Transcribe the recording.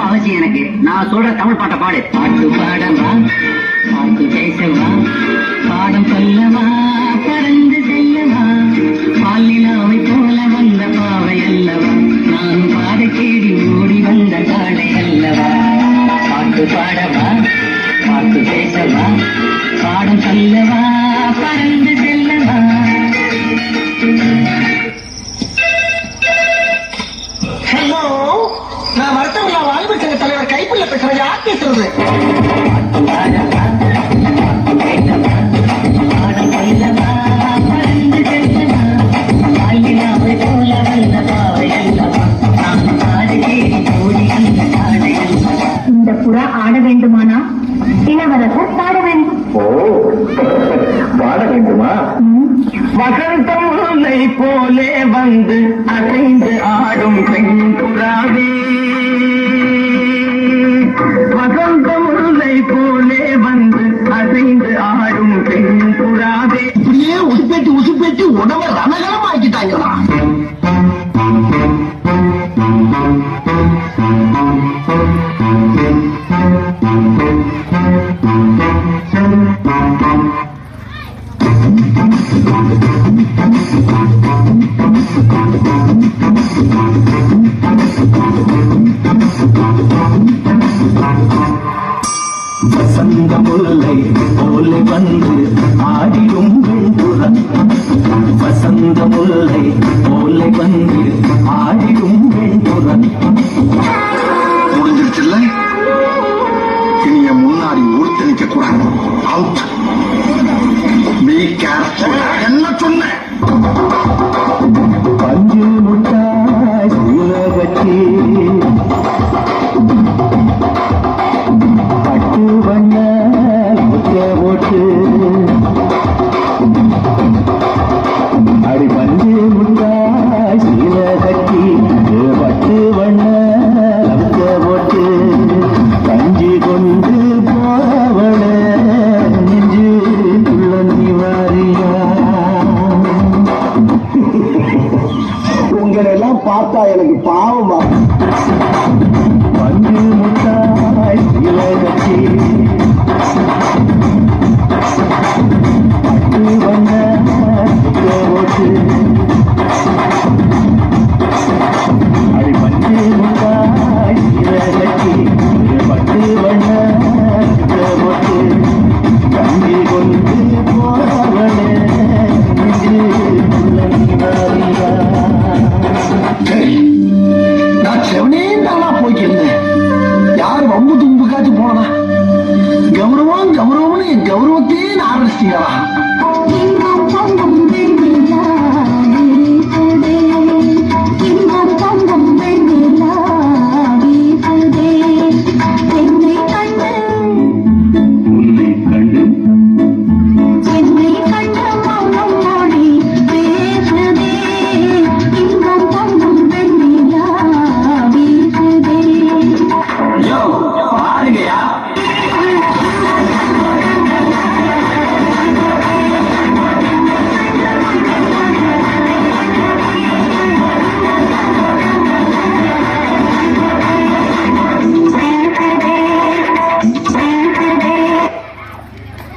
அவசியம் எனக்கு. நான் சொல்ற தமிழ் பாட்டை பாடு. பாட்டு பாடவா, பாட்டு பேசவா, பாடம் சொல்லவா, பறந்து செல்லவா, பாலினாவை போல வந்த பாவை அல்லவா, நான் பாட தேடி ஓடி வந்த காளை அல்லவா. பாட்டு பாடவா, பாட்டு பேசவா, பாடம் சொல்லவா, பறந்து செல்லவா. ஹலோ, நான் வருத்தமில்லா வாலிபர் சங்க தலைவர் கைப்புள்ள பேசுறேன். யார் பேசுறது? இந்த புறா ஆட வேண்டுமானா இளவரசர் பாட வேண்டும். ஓ, பாட வேண்டுமா? வசந்தம் முல்லை போலே வந்து அசைந்து ஆடும் பெண் புறாவே, வசந்தம் முல்லை போலே வந்து அசைந்து ஆடும் பெண் புறாவே. இப்படியே உசுப்பேட்டி உசுப்பேட்டி உடம்ப ரணகலம் ஆக்கிட்டாங்களா? வசந்த முல்லை போலே வந்து ஆடிடும் வெண்புறம், வசந்த முல்லை போலே வந்து ஆடிடும் வெண்புறம். முடிஞ்சிருச்சுல்ல, இனி என் முன்னாடி ஒருத்த நிக்க கூடாது. அவுட். Be careful.